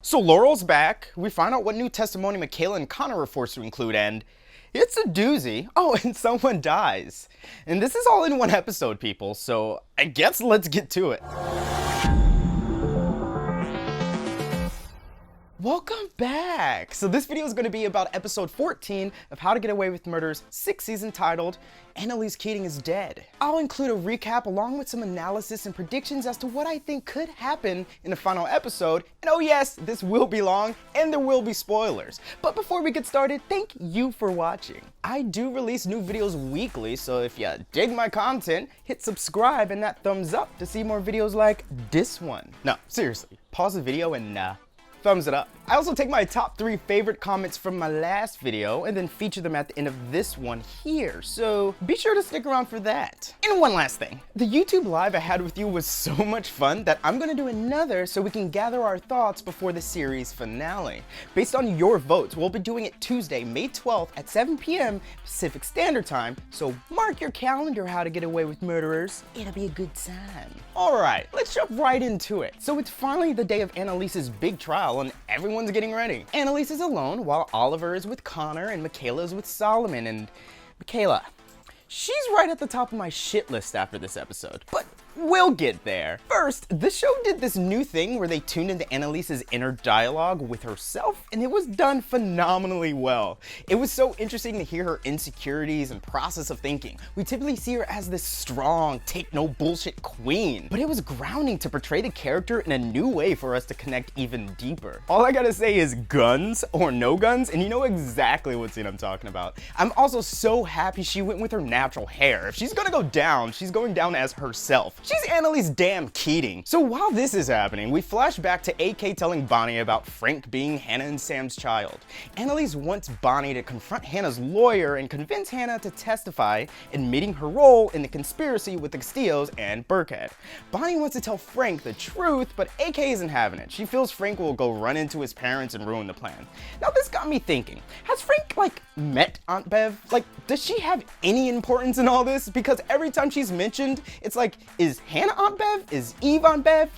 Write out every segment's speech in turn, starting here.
So Laurel's back, we find out what new testimony Michaela and Connor were forced to include, and it's a doozy. Oh, and someone dies. And this is all in one episode, people, so I guess let's get to it. Welcome back! So this video is going to be about episode 14 of How to Get Away with Murder's 6th season titled Annalise Keating Is Dead. I'll include a recap along with some analysis and predictions as to what I think could happen in the final episode. And oh yes, this will be long and there will be spoilers. But before we get started, thank you for watching. I do release new videos weekly, so if you dig my content, hit subscribe and that thumbs up to see more videos like this one. No, seriously, pause the video and thumbs it up. I also take my top 3 favorite comments from my last video and then feature them at the end of this one here, so be sure to stick around for that. And one last thing, the YouTube live I had with you was so much fun that I'm gonna do another so we can gather our thoughts before the series finale. Based on your votes, we'll be doing it Tuesday, May 12th at 7 p.m. Pacific Standard Time, so mark your calendar How to Get Away with Murderers. It'll be a good time. Alright, let's jump right into it. So it's finally the day of Annalise's big trial and everyone's getting ready. Annalise is alone while Oliver is with Connor and Michaela is with Solomon, and Michaela, she's right at the top of my shit list after this episode, but we'll get there. First, the show did this new thing where they tuned into Annalise's inner dialogue with herself, and it was done phenomenally well. It was so interesting to hear her insecurities and process of thinking. We typically see her as this strong, take no bullshit queen, but it was grounding to portray the character in a new way for us to connect even deeper. All I gotta say is guns or no guns, and you know exactly what scene I'm talking about. I'm also so happy she went with her natural hair. If she's gonna go down, she's going down as herself. She's Annalise damn Keating. So while this is happening, we flash back to AK telling Bonnie about Frank being Hannah and Sam's child. Annalise wants Bonnie to confront Hannah's lawyer and convince Hannah to testify, admitting her role in the conspiracy with the Castillos and Burkhead. Bonnie wants to tell Frank the truth, but AK isn't having it. She feels Frank will go run into his parents and ruin the plan. Now this got me thinking, has Frank met Aunt Bev? Does she have any importance in all this? Because every time she's mentioned, it's like, is Hannah Aunt Bev? Is Eve Aunt Bev?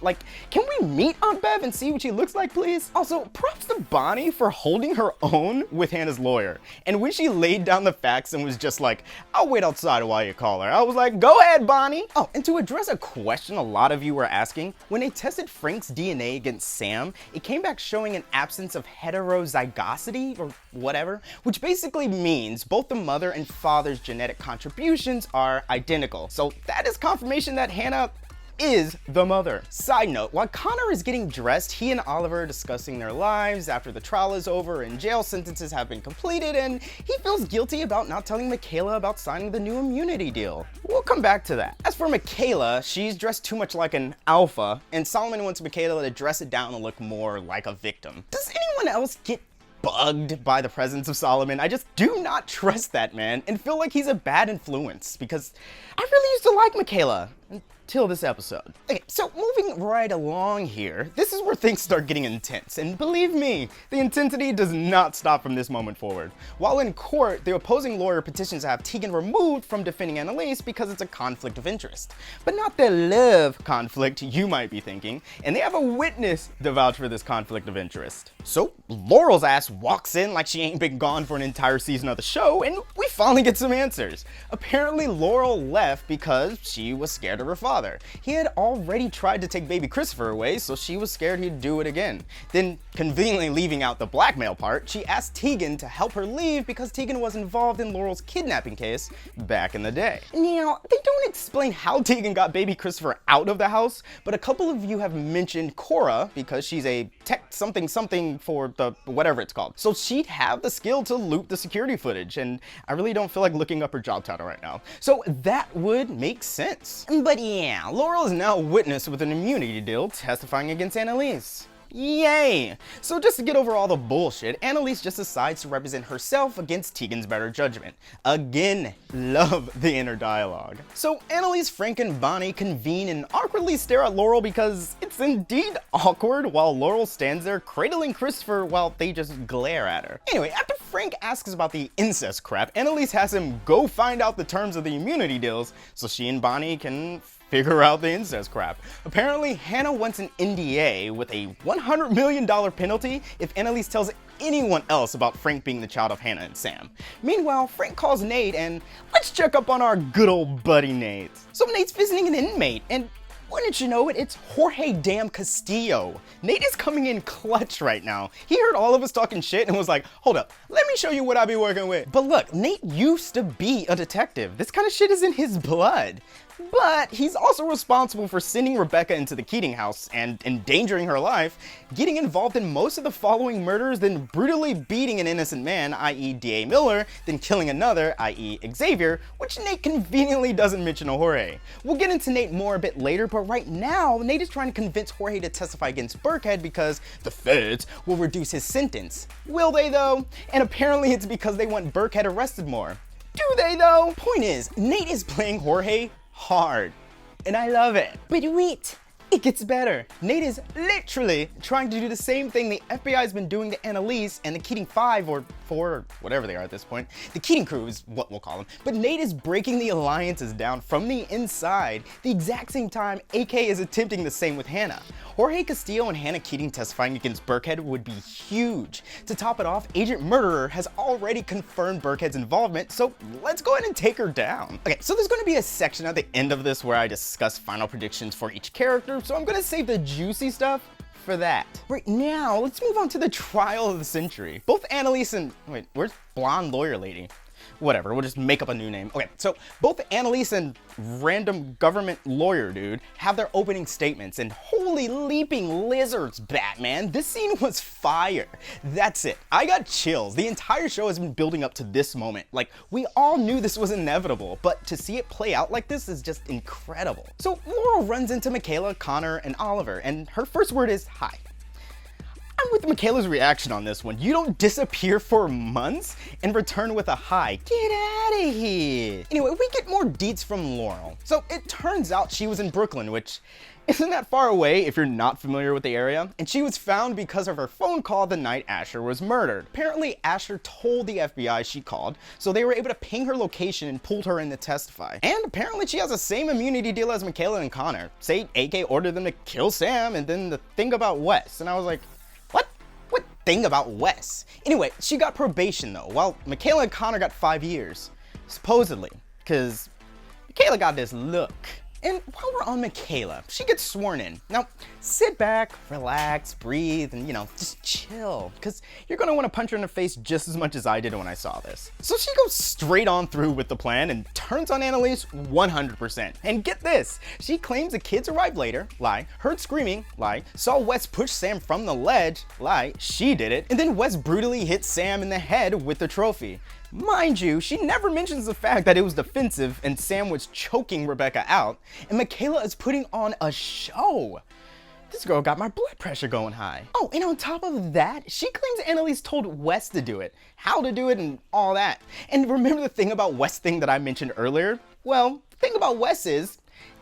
Can we meet Aunt Bev and see what she looks like, please? Also, props to Bonnie for holding her own with Hannah's lawyer. And when she laid down the facts and was just like, I'll wait outside while you call her, I was like, go ahead, Bonnie. Oh, and to address a question a lot of you were asking, when they tested Frank's DNA against Sam, it came back showing an absence of heterozygosity or whatever, which basically means both the mother and father's genetic contributions are identical. So that is confirmation that Hannah is the mother. Side note, while Connor is getting dressed, he and Oliver are discussing their lives after the trial is over and jail sentences have been completed, and he feels guilty about not telling Michaela about signing the new immunity deal. We'll come back to that. As for Michaela, she's dressed too much like an alpha, and Solomon wants Michaela to dress it down and look more like a victim. Does anyone else get bugged by the presence of Solomon? I just do not trust that man and feel like he's a bad influence because I really used to like Michaela until this episode. Okay, so moving right along here, this is where things start getting intense, and believe me, the intensity does not stop from this moment forward. While in court, the opposing lawyer petitions to have Tegan removed from defending Annalise because it's a conflict of interest. But not the love conflict you might be thinking, and they have a witness to vouch for this conflict of interest. So Laurel's ass walks in like she ain't been gone for an entire season of the show, and we finally get some answers. Apparently Laurel left because she was scared of her father. He had already tried to take baby Christopher away, so she was scared he'd do it again. Then, conveniently leaving out the blackmail part, she asked Tegan to help her leave because Tegan was involved in Laurel's kidnapping case back in the day. Now, they don't explain how Tegan got baby Christopher out of the house, but a couple of you have mentioned Cora because she's a tech something for the whatever it's called. So she'd have the skill to loop the security footage, and I really don't feel like looking up her job title right now. So that would make sense. But yeah, Laurel is now a witness with an immunity deal testifying against Annalise. Yay! So just to get over all the bullshit, Annalise just decides to represent herself against Tegan's better judgment. Again, love the inner dialogue. So Annalise, Frank, and Bonnie convene and awkwardly stare at Laurel because it's indeed awkward while Laurel stands there cradling Christopher while they just glare at her. Anyway, after Frank asks about the incest crap, Annalise has him go find out the terms of the immunity deals so she and Bonnie can figure out the incest crap. Apparently, Hannah wants an NDA with a $100 million penalty if Annalise tells anyone else about Frank being the child of Hannah and Sam. Meanwhile, Frank calls Nate and let's check up on our good old buddy Nate. So Nate's visiting an inmate and wouldn't you know it, it's Jorge Damn Castillo. Nate is coming in clutch right now. He heard all of us talking shit and was like, hold up, let me show you what I be working with. But look, Nate used to be a detective. This kind of shit is in his blood. But he's also responsible for sending Rebecca into the Keating house and endangering her life, getting involved in most of the following murders, then brutally beating an innocent man, i.e. D.A. Miller, then killing another, i.e. Xavier, which Nate conveniently doesn't mention to Jorge. We'll get into Nate more a bit later, but right now, Nate is trying to convince Jorge to testify against Burkhead because the feds will reduce his sentence. Will they though? And apparently it's because they want Burkhead arrested more. Do they though? Point is, Nate is playing Jorge hard, and I love it. But wait, it gets better. Nate is literally trying to do the same thing the FBI has been doing to Annalise and the Keating 5 or 4 or whatever they are at this point. The Keating crew is what we'll call them. But Nate is breaking the alliances down from the inside the exact same time AK is attempting the same with Hannah. Jorge Castillo and Hannah Keating testifying against Burkhead would be huge. To top it off, Agent Murderer has already confirmed Burkhead's involvement, so let's go ahead and take her down. Okay, so there's going to be a section at the end of this where I discuss final predictions for each character, so I'm going to save the juicy stuff for that. Right now, let's move on to the trial of the century. Both Annalise and, wait, where's blonde lawyer lady? Whatever, we'll just make up a new name. Okay, so both Annalise and random government lawyer dude have their opening statements, and holy leaping lizards, Batman, this scene was fire. That's it. I got chills. The entire show has been building up to this moment. Like, we all knew this was inevitable, but to see it play out like this is just incredible. So Laurel runs into Michaela, Connor, and Oliver, and her first word is hi. I'm with Michaela's reaction on this one. You don't disappear for months and return with a hi. Get out of here. Anyway, we get more deets from Laurel. So it turns out she was in Brooklyn, which isn't that far away if you're not familiar with the area. And she was found because of her phone call the night Asher was murdered. Apparently, Asher told the FBI she called, so they were able to ping her location and pulled her in to testify. And apparently she has the same immunity deal as Michaela and Connor. Say AK ordered them to kill Sam and then the thing about Wes. And I was like, what thing about Wes? Anyway, she got probation though, while Michaela and Connor got 5 years. Supposedly, because Michaela got this look. And while we're on Michaela, she gets sworn in. Now, sit back, relax, breathe, and just chill, because you're gonna want to punch her in the face just as much as I did when I saw this. So she goes straight on through with the plan and turns on Annalise 100%. And get this, she claims the kids arrived later, lie, heard screaming, lie, saw Wes push Sam from the ledge, lie, she did it, and then Wes brutally hit Sam in the head with the trophy. Mind you, she never mentions the fact that it was defensive and Sam was choking Rebecca out, and Michaela is putting on a show. This girl got my blood pressure going high. Oh, and on top of that, she claims Annalise told Wes to do it, how to do it, and all that. And remember the thing about Wes thing that I mentioned earlier? Well, the thing about Wes is,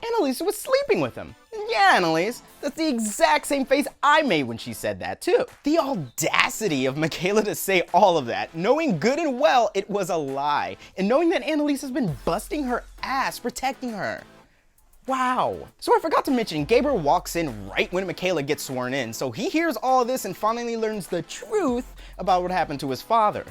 Annalise was sleeping with him. Yeah, Annalise, that's the exact same face I made when she said that too. The audacity of Michaela to say all of that, knowing good and well it was a lie, and knowing that Annalise has been busting her ass protecting her. Wow. So I forgot to mention, Gabriel walks in right when Michaela gets sworn in, so he hears all of this and finally learns the truth about what happened to his father.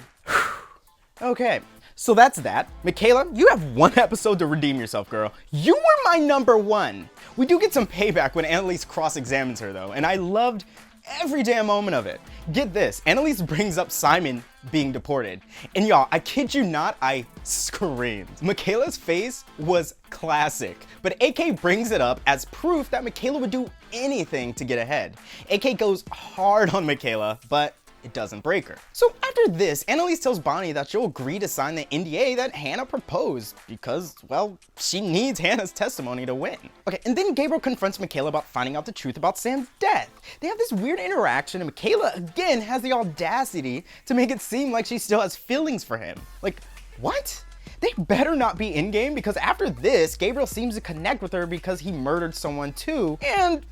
Okay. So that's that. Michaela, you have one episode to redeem yourself, girl. You were my number one. We do get some payback when Annalise cross-examines her though, and I loved every damn moment of it. Get this, Annalise brings up Simon being deported. And y'all, I kid you not, I screamed. Michaela's face was classic, but AK brings it up as proof that Michaela would do anything to get ahead. AK goes hard on Michaela, but it doesn't break her. So after this, Annalise tells Bonnie that she'll agree to sign the NDA that Hannah proposed because, well, she needs Hannah's testimony to win. Okay, and then Gabriel confronts Michaela about finding out the truth about Sam's death. They have this weird interaction and Michaela again has the audacity to make it seem like she still has feelings for him. Like, what? They better not be in-game because after this, Gabriel seems to connect with her because he murdered someone too, and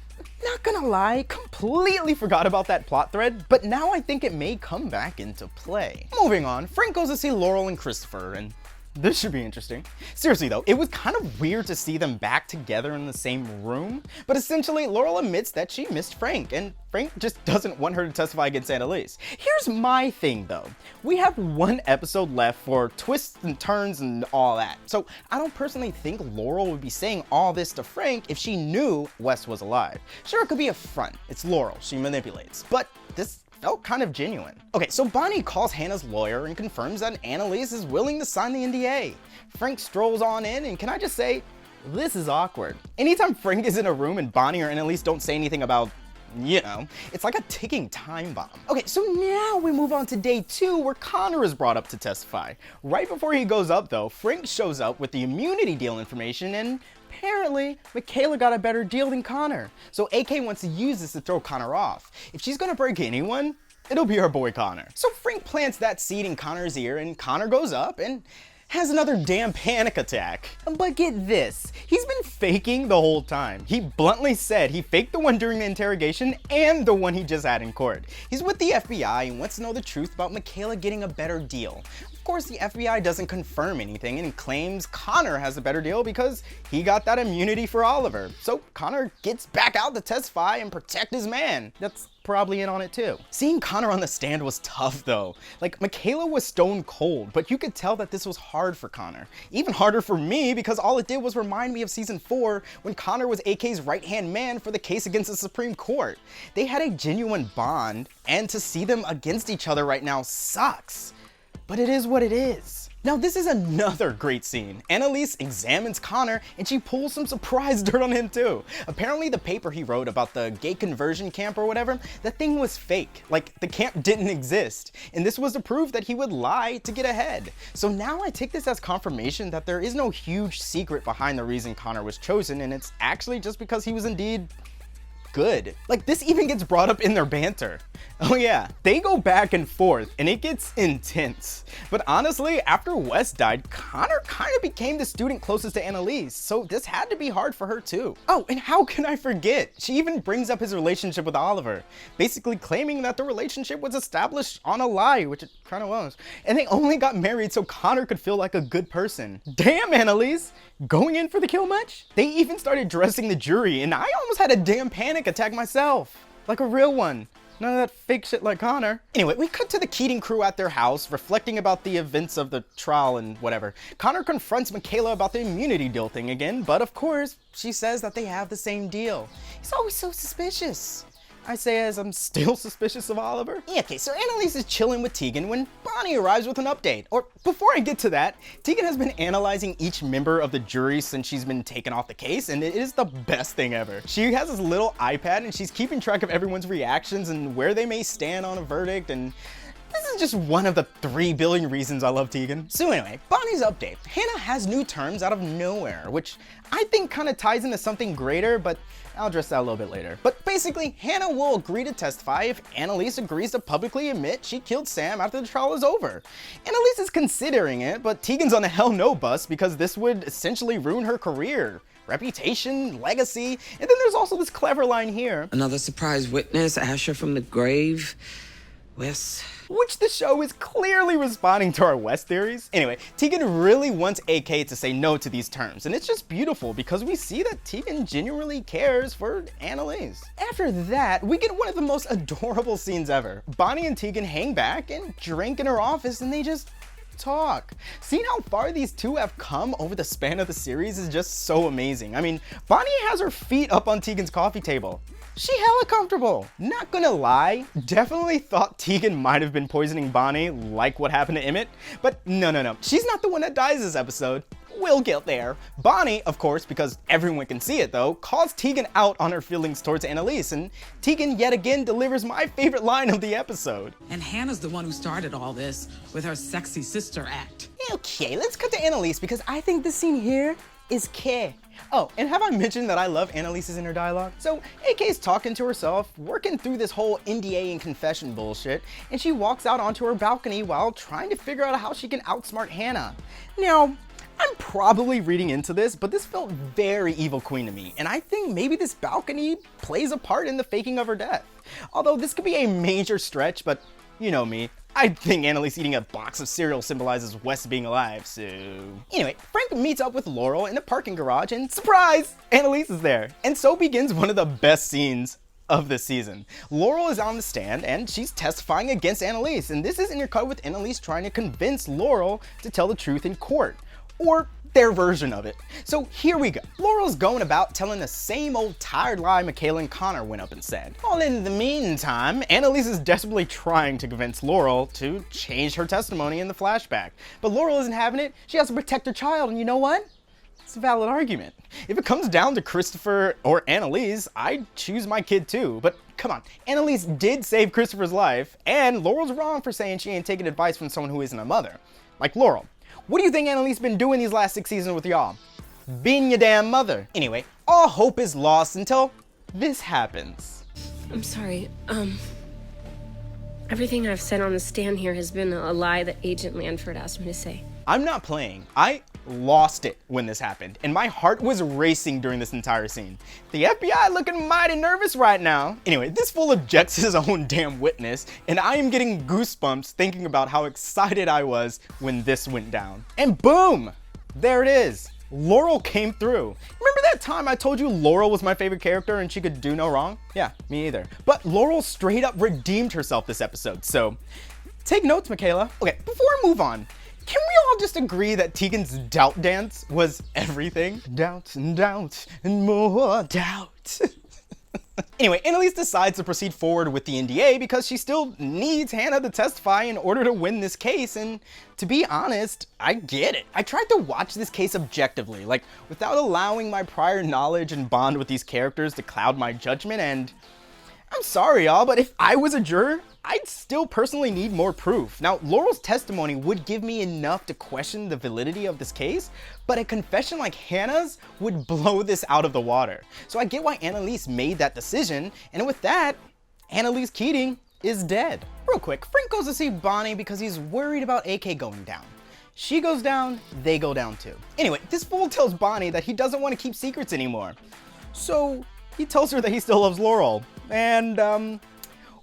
not gonna lie, completely forgot about that plot thread, but now I think it may come back into play. Moving on, Frank goes to see Laurel and Christopher, and This should be interesting. Seriously though, it was kind of weird to see them back together in the same room, but essentially Laurel admits that she missed Frank, and Frank just doesn't want her to testify against Annalise. Here's my thing though. We have one episode left for twists and turns and all that, so I don't personally think Laurel would be saying all this to Frank if she knew Wes was alive. Sure, it could be a front. It's Laurel, she manipulates, but this felt kind of genuine. Okay, so Bonnie calls Hannah's lawyer and confirms that Annalise is willing to sign the NDA. Frank strolls on in, and can I just say, this is awkward. Anytime Frank is in a room and Bonnie or Annalise don't say anything about, you know, it's like a ticking time bomb. Okay, so now we move on to day 2 where Connor is brought up to testify. Right before he goes up though, Frank shows up with the immunity deal information, and apparently, Michaela got a better deal than Connor. So AK wants to use this to throw Connor off. If she's gonna break anyone, it'll be our boy Connor. So Frank plants that seed in Connor's ear, and Connor goes up and has another damn panic attack. But get this, he's been faking the whole time. He bluntly said he faked the one during the interrogation and the one he just had in court. He's with the FBI and wants to know the truth about Michaela getting a better deal. Of course, the FBI doesn't confirm anything and claims Connor has a better deal because he got that immunity for Oliver. So Connor gets back out to testify and protect his man. That's probably in on it too. Seeing Connor on the stand was tough though. Like, Michaela was stone cold, but you could tell that this was hard for Connor. Even harder for me because all it did was remind me of season 4 when Connor was AK's right-hand man for the case against the Supreme Court. They had a genuine bond, and to see them against each other right now sucks. But it is what it is. Now this is another great scene. Annalise examines Connor and she pulls some surprise dirt on him too. Apparently the paper he wrote about the gay conversion camp or whatever, that thing was fake. Like, the camp didn't exist. And this was to prove that he would lie to get ahead. So now I take this as confirmation that there is no huge secret behind the reason Connor was chosen, and it's actually just because he was indeed good. Like, this even gets brought up in their banter. Oh yeah, they go back and forth and it gets intense. But honestly, after Wes died, Connor kind of became the student closest to Annalise, so this had to be hard for her too. Oh, and how can I forget? She even brings up his relationship with Oliver, basically claiming that the relationship was established on a lie, which it kind of was. And they only got married so Connor could feel like a good person. Damn, Annalise! Going in for the kill much? They even started dressing the jury, and I almost had a damn panic attack myself. Like a real one. None of that fake shit like Connor. Anyway, we cut to the Keating crew at their house, reflecting about the events of the trial and whatever. Connor confronts Michaela about the immunity deal thing again, but of course, she says that they have the same deal. He's always so suspicious. I say as I'm still suspicious of Oliver. Yeah, okay, so Annalise is chilling with Tegan when Bonnie arrives with an update. Or before I get to that, Tegan has been analyzing each member of the jury since she's been taken off the case, and it is the best thing ever. She has this little iPad and she's keeping track of everyone's reactions and where they may stand on a verdict, and this is just one of the 3 billion reasons I love Tegan. So anyway, Bonnie's update. Hannah has new terms out of nowhere, which I think kind of ties into something greater, but I'll address that a little bit later. But basically, Hannah will agree to testify if Annalise agrees to publicly admit she killed Sam after the trial is over. Annalise is considering it, but Tegan's on a hell no bus because this would essentially ruin her career, reputation, legacy, and then there's also this clever line here. Another surprise witness, Asher from the grave. Wes. Which the show is clearly responding to our Wes theories. Anyway, Tegan really wants AK to say no to these terms, and it's just beautiful because we see that Tegan genuinely cares for Annalise. After that, we get one of the most adorable scenes ever. Bonnie and Tegan hang back and drink in her office, and they just talk. Seeing how far these two have come over the span of the series is just so amazing. I mean, Bonnie has her feet up on Tegan's coffee table. She hella comfortable. Not gonna lie, definitely thought Tegan might have been poisoning Bonnie like what happened to Emmett, but no. She's not the one that dies this episode. We'll get there. Bonnie, of course, because everyone can see it though, calls Tegan out on her feelings towards Annalise, and Tegan yet again delivers my favorite line of the episode. And Hannah's the one who started all this with her sexy sister act. Okay, let's cut to Annalise because I think this scene here is key. Oh, and have I mentioned that I love Annalise's inner dialogue? So AK's talking to herself, working through this whole NDA and confession bullshit, and she walks out onto her balcony while trying to figure out how she can outsmart Hannah. Now, I'm probably reading into this, but this felt very Evil Queen to me, and I think maybe this balcony plays a part in the faking of her death. Although this could be a major stretch, but you know me, I think Annalise eating a box of cereal symbolizes Wes being alive, so... Anyway, Frank meets up with Laurel in a parking garage and surprise! Annalise is there. And so begins one of the best scenes of this season. Laurel is on the stand and she's testifying against Annalise, and this is intercut with Annalise trying to convince Laurel to tell the truth in court. Or their version of it. So here we go. Laurel's going about telling the same old tired lie Michaela and Connor went up and said. While in the meantime, Annalise is desperately trying to convince Laurel to change her testimony in the flashback. But Laurel isn't having it. She has to protect her child, and you know what? It's a valid argument. If it comes down to Christopher or Annalise, I'd choose my kid too. But come on, Annalise did save Christopher's life, and Laurel's wrong for saying she ain't taking advice from someone who isn't a mother. Like Laurel. What do you think Annalise been doing these last 6 seasons with y'all? Being your damn mother. Anyway, all hope is lost until this happens. I'm sorry. Everything I've said on the stand here has been a lie that Agent Lanford asked me to say. I'm not playing. I lost it when this happened, and my heart was racing during this entire scene. The FBI looking mighty nervous right now. Anyway, this fool objects his own damn witness, and I am getting goosebumps thinking about how excited I was when this went down. And boom! There it is. Laurel came through. Remember that time I told you Laurel was my favorite character and she could do no wrong? Yeah, me either. But Laurel straight up redeemed herself this episode, so take notes, Michaela. Okay, before I move on, can we all just agree that Tegan's doubt dance was everything? Doubt and doubt and more doubt. Anyway, Annalise decides to proceed forward with the NDA because she still needs Hannah to testify in order to win this case, and to be honest, I get it. I tried to watch this case objectively, like without allowing my prior knowledge and bond with these characters to cloud my judgment, and I'm sorry y'all, but if I was a juror, I'd still personally need more proof. Now, Laurel's testimony would give me enough to question the validity of this case, but a confession like Hannah's would blow this out of the water. So I get why Annalise made that decision, and with that, Annalise Keating is dead. Real quick, Frank goes to see Bonnie because he's worried about AK going down. She goes down, they go down too. Anyway, this fool tells Bonnie that he doesn't want to keep secrets anymore. So he tells her that he still loves Laurel, and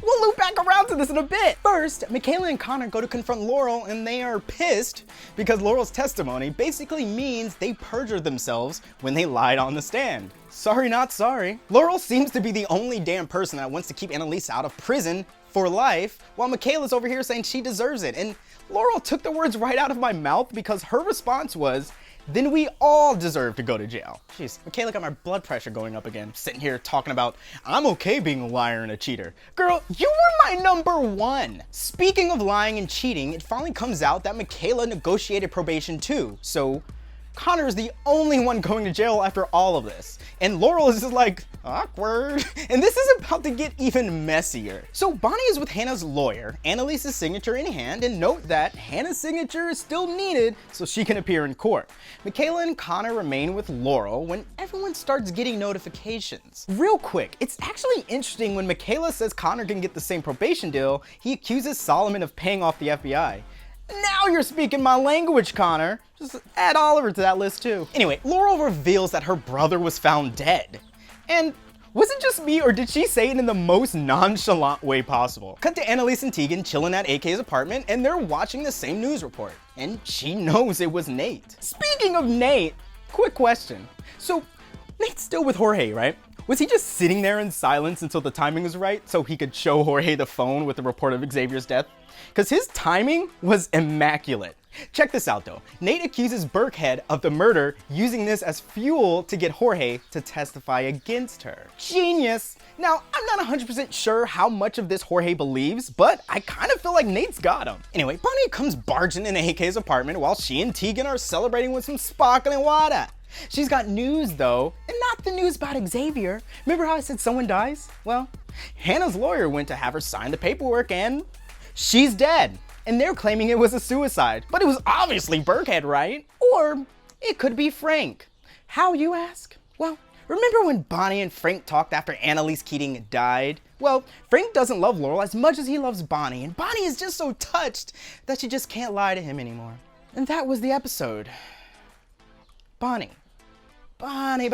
we'll loop back around to this in a bit. First, Michaela and Connor go to confront Laurel and they are pissed because Laurel's testimony basically means they perjured themselves when they lied on the stand. Sorry, not sorry. Laurel seems to be the only damn person that wants to keep Annalise out of prison for life, while Michaela's over here saying she deserves it. And Laurel took the words right out of my mouth because her response was, then we all deserve to go to jail. Jeez, Michaela got my blood pressure going up again, sitting here talking about, I'm okay being a liar and a cheater. Girl, you were my #1. Speaking of lying and cheating, it finally comes out that Michaela negotiated probation too, so Connor is the only one going to jail after all of this. And Laurel is just like, awkward. And this is about to get even messier. So Bonnie is with Hannah's lawyer, Annalise's signature in hand, and note that Hannah's signature is still needed so she can appear in court. Michaela and Connor remain with Laurel when everyone starts getting notifications. Real quick, it's actually interesting when Michaela says Connor can get the same probation deal, he accuses Solomon of paying off the FBI. Now you're speaking my language, Connor. Just add Oliver to that list too. Anyway, Laurel reveals that her brother was found dead. And was it just me, or did she say it in the most nonchalant way possible? Cut to Annalise and Tegan chilling at AK's apartment, and they're watching the same news report. And she knows it was Nate. Speaking of Nate, quick question. So, Nate's still with Jorge, right? Was he just sitting there in silence until the timing was right so he could show Jorge the phone with the report of Xavier's death? Because his timing was immaculate. Check this out though. Nate accuses Burkhead of the murder, using this as fuel to get Jorge to testify against her. Genius! Now, I'm not 100% sure how much of this Jorge believes, but I kind of feel like Nate's got him. Anyway, Bonnie comes barging into AK's apartment while she and Tegan are celebrating with some sparkling water. She's got news though, and not the news about Xavier. Remember how I said someone dies? Well, Hannah's lawyer went to have her sign the paperwork and she's dead. And they're claiming it was a suicide, but it was obviously Burkhead, right? Or it could be Frank. How, you ask? Well, remember when Bonnie and Frank talked after Annalise Keating died? Well, Frank doesn't love Laurel as much as he loves Bonnie, and Bonnie is just so touched that she just can't lie to him anymore. And that was the episode. Bonnie. Bonnie.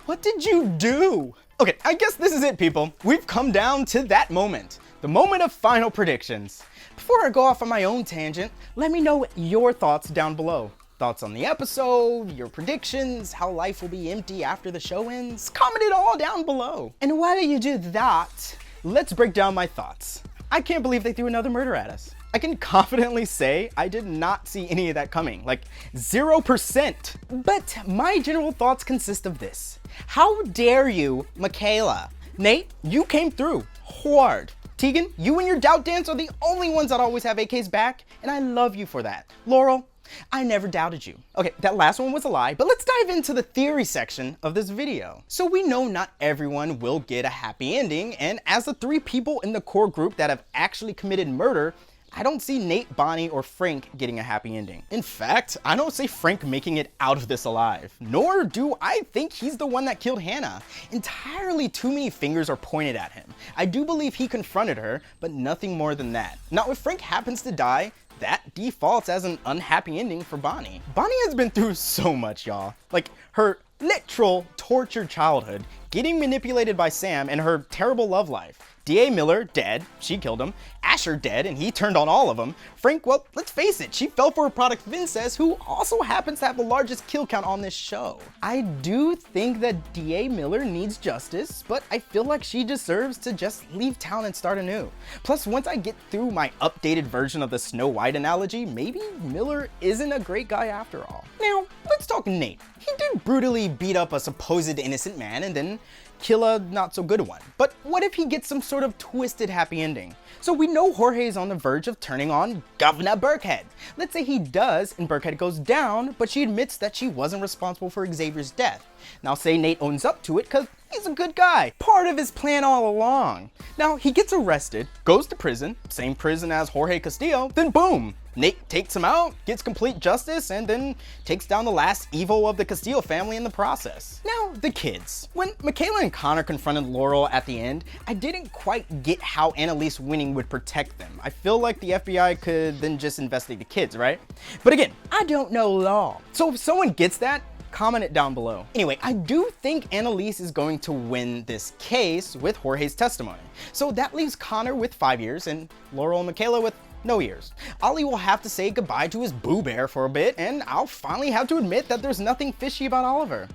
What did you do? Okay, I guess this is it, people. We've come down to that moment. the moment of final predictions. Before I go off on my own tangent, let me know your thoughts down below. Thoughts on the episode, your predictions, how life will be empty after the show ends. Comment it all down below. And while you do that, let's break down my thoughts. I can't believe they threw another murder at us. I can confidently say I did not see any of that coming, like 0%. But my general thoughts consist of this. How dare you, Michaela? Nate, you came through hard. Tegan, you and your doubt dance are the only ones that always have AK's back, and I love you for that. Laurel, I never doubted you. Okay, that last one was a lie, but let's dive into the theory section of this video. So we know not everyone will get a happy ending, and as the 3 people in the core group that have actually committed murder, I don't see Nate, Bonnie, or Frank getting a happy ending. In fact, I don't see Frank making it out of this alive, nor do I think he's the one that killed Hannah. Entirely too many fingers are pointed at him. I do believe he confronted her, but nothing more than that. Now, if Frank happens to die, that defaults as an unhappy ending for Bonnie. Bonnie has been through so much, y'all. Like, her literal tortured childhood, getting manipulated by Sam, and her terrible love life. D.A. Miller, dead, she killed him. Asher, dead, and he turned on all of them. Frank, well, let's face it, she fell for a product of incest who also happens to have the largest kill count on this show. I do think that D.A. Miller needs justice, but I feel like she deserves to just leave town and start anew. Plus, once I get through my updated version of the Snow White analogy, maybe Miller isn't a great guy after all. Now, let's talk Nate. He did brutally beat up a supposed innocent man and then kill a not so good one. But what if he gets some sort of twisted happy ending? So we know Jorge is on the verge of turning on Governor Burkhead. Let's say he does and Burkhead goes down, but she admits that she wasn't responsible for Xavier's death. Now say Nate owns up to it because he's a good guy, part of his plan all along. Now he gets arrested, goes to prison, same prison as Jorge Castillo, then boom, Nate takes him out, gets complete justice, and then takes down the last evil of the Castillo family in the process. Now, the kids. When Michaela and Connor confronted Laurel at the end, I didn't quite get how Annalise winning would protect them. I feel like the FBI could then just investigate the kids, right? But again, I don't know law. So if someone gets that, comment it down below. Anyway, I do think Annalise is going to win this case with Jorge's testimony. So that leaves Connor with 5 years and Laurel and Michaela with no years. Ollie will have to say goodbye to his boo bear for a bit, and I'll finally have to admit that there's nothing fishy about Oliver.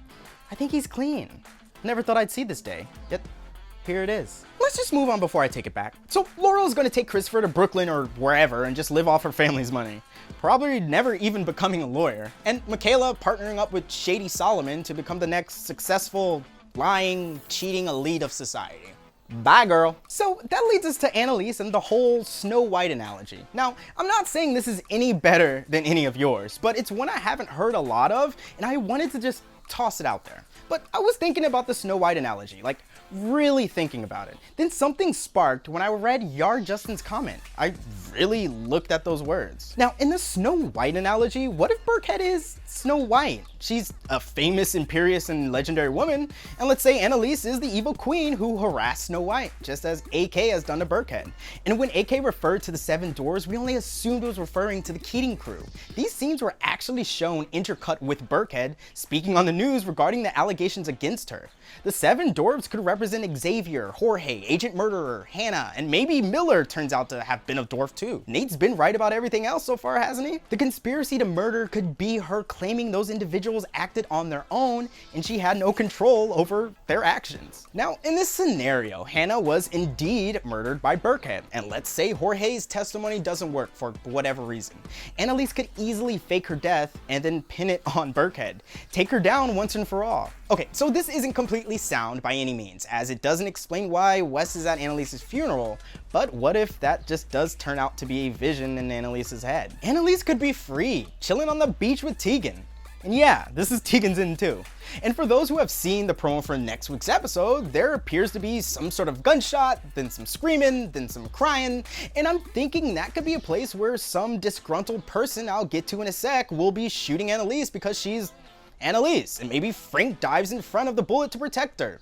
I think he's clean. Never thought I'd see this day, yet here it is. Let's just move on before I take it back. So Laurel's gonna take Christopher to Brooklyn or wherever and just live off her family's money. Probably never even becoming a lawyer. And Michaela partnering up with Shady Solomon to become the next successful, lying, cheating elite of society. Bye, girl. So that leads us to Annalise and the whole Snow White analogy. Now, I'm not saying this is any better than any of yours, but it's one I haven't heard a lot of, and I wanted to just toss it out there. But I was thinking about the Snow White analogy, like really thinking about it. Then something sparked when I read Yar Justin's comment. I really looked at those words. Now, in the Snow White analogy, what if Burkhead is Snow White? She's a famous, imperious, and legendary woman, and let's say Annalise is the evil queen who harassed Snow White, just as AK has done to Burkhead. And when AK referred to the 7 dwarves, we only assumed it was referring to the Keating crew. These scenes were actually shown intercut with Burkhead speaking on the news regarding the allegations against her. The 7 dwarves could represent Xavier, Jorge, Agent Murderer, Hannah, and maybe Miller turns out to have been a dwarf too. Nate's been right about everything else so far, hasn't he? The conspiracy to murder could be her claiming those individuals acted on their own and she had no control over their actions. Now, in this scenario, Hannah was indeed murdered by Burkhead, and let's say Jorge's testimony doesn't work for whatever reason. Annalise could easily fake her death and then pin it on Burkhead, take her down once and for all. Okay, so this isn't completely sound by any means, as it doesn't explain why Wes is at Annalise's funeral, but what if that just does turn out to be a vision in Annalise's head? Annalise could be free, chilling on the beach with Tegan. And yeah, this is Tegan's end too. And for those who have seen the promo for next week's episode, there appears to be some sort of gunshot, then some screaming, then some crying, and I'm thinking that could be a place where some disgruntled person I'll get to in a sec will be shooting Annalise because she's Annalise, and maybe Frank dives in front of the bullet to protect her.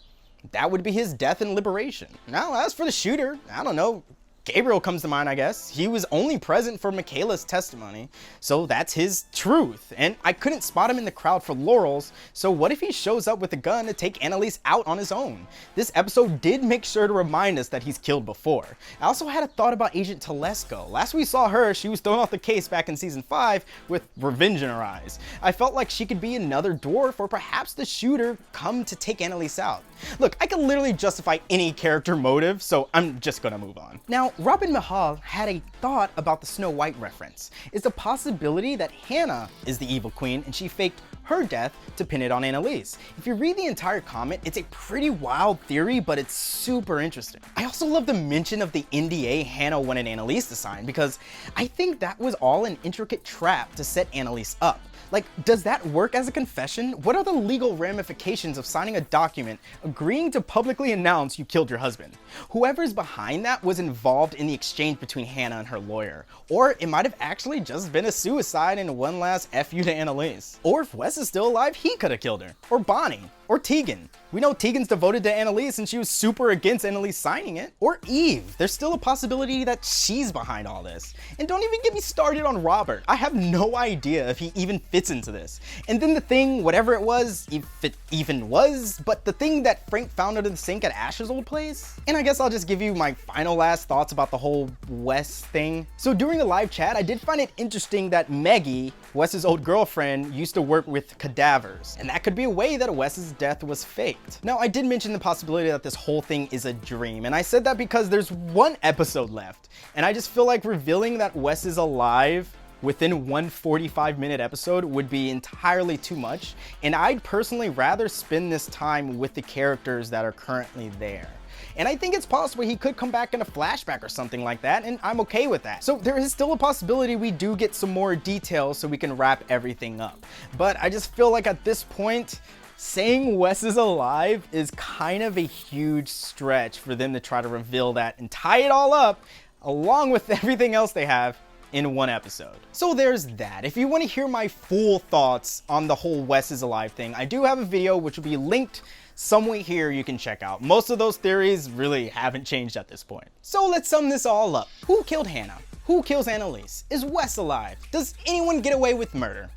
That would be his death and liberation. Now, as for the shooter, I don't know, Gabriel comes to mind, I guess. He was only present for Michaela's testimony, so that's his truth. And I couldn't spot him in the crowd for Laurel's, so what if he shows up with a gun to take Annalise out on his own? This episode did make sure to remind us that he's killed before. I also had a thought about Agent Telesco. Last we saw her, she was thrown off the case back in season 5 with revenge in her eyes. I felt like she could be another dwarf, or perhaps the shooter come to take Annalise out. Look, I can literally justify any character motive, so I'm just gonna move on. Now, Robin Mahal had a thought about the Snow White reference. Is the possibility that Hannah is the evil queen and she faked her death to pin it on Annalise. If you read the entire comment, it's a pretty wild theory, but it's super interesting. I also love the mention of the NDA Hannah wanted Annalise to sign, because I think that was all an intricate trap to set Annalise up. Like, does that work as a confession? What are the legal ramifications of signing a document agreeing to publicly announce you killed your husband? Whoever's behind that was involved in the exchange between Hannah and her lawyer. Or it might have actually just been a suicide and one last F you to Annalise. Or if Wes is still alive, he could have killed her. Or Bonnie. Or Tegan. We know Tegan's devoted to Annalise and she was super against Annalise signing it. Or Eve. There's still a possibility that she's behind all this. And don't even get me started on Robert. I have no idea if he even fits into this. And then the thing, whatever it was, if it even was, but the thing that Frank found under the sink at Ash's old place. And I guess I'll just give you my final last thoughts about the whole Wes thing. So during the live chat, I did find it interesting that Maggie, Wes's old girlfriend, used to work with cadavers. And that could be a way that Wes's death was faked. Now, I did mention the possibility that this whole thing is a dream, and I said that because there's one episode left, and I just feel like revealing that Wes is alive within one 45-minute episode would be entirely too much, and I'd personally rather spend this time with the characters that are currently there. And I think it's possible he could come back in a flashback or something like that, and I'm okay with that. So there is still a possibility we do get some more details so we can wrap everything up. But I just feel like at this point, saying Wes is alive is kind of a huge stretch for them to try to reveal that and tie it all up along with everything else they have in one episode. So there's that. If you want to hear my full thoughts on the whole Wes is alive thing, I do have a video which will be linked somewhere here you can check out. Most of those theories really haven't changed at this point. So let's sum this all up. Who killed Hannah? Who kills Annalise? Is Wes alive? Does anyone get away with murder?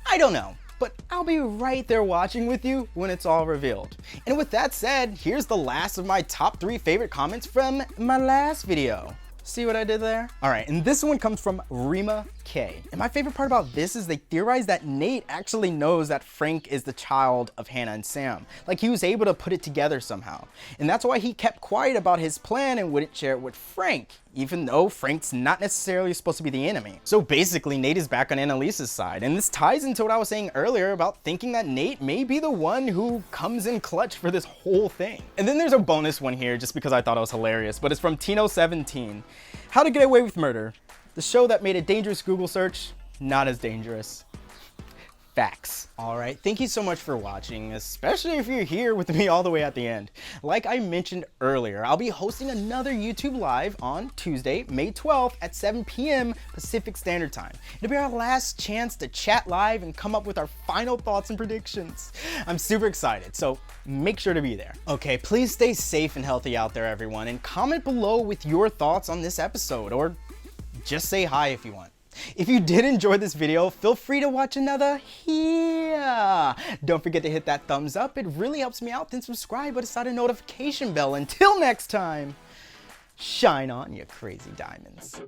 I don't know, but I'll be right there watching with you when it's all revealed. And with that said, here's the last of my top 3 favorite comments from my last video. See what I did there? All right, and this one comes from Rima K. And my favorite part about this is they theorize that Nate actually knows that Frank is the child of Hannah and Sam. Like, he was able to put it together somehow. And that's why he kept quiet about his plan and wouldn't share it with Frank, even though Frank's not necessarily supposed to be the enemy. So basically, Nate is back on Annalise's side. And this ties into what I was saying earlier about thinking that Nate may be the one who comes in clutch for this whole thing. And then there's a bonus one here just because I thought it was hilarious, but it's from Tino17. How to Get Away with Murder. The show that made a dangerous Google search not as dangerous. Facts. All right, thank you so much for watching, especially if you're here with me all the way at the end. Like I mentioned earlier, I'll be hosting another YouTube Live on Tuesday, May 12th at 7 p.m. Pacific Standard Time. It'll be our last chance to chat live and come up with our final thoughts and predictions. I'm super excited, so make sure to be there. Okay, please stay safe and healthy out there, everyone, and comment below with your thoughts on this episode, or just say hi if you want. If you did enjoy this video, feel free to watch another here. Don't forget to hit that thumbs up. It really helps me out. Then subscribe with a side notification bell. Until next time, shine on, you crazy diamonds.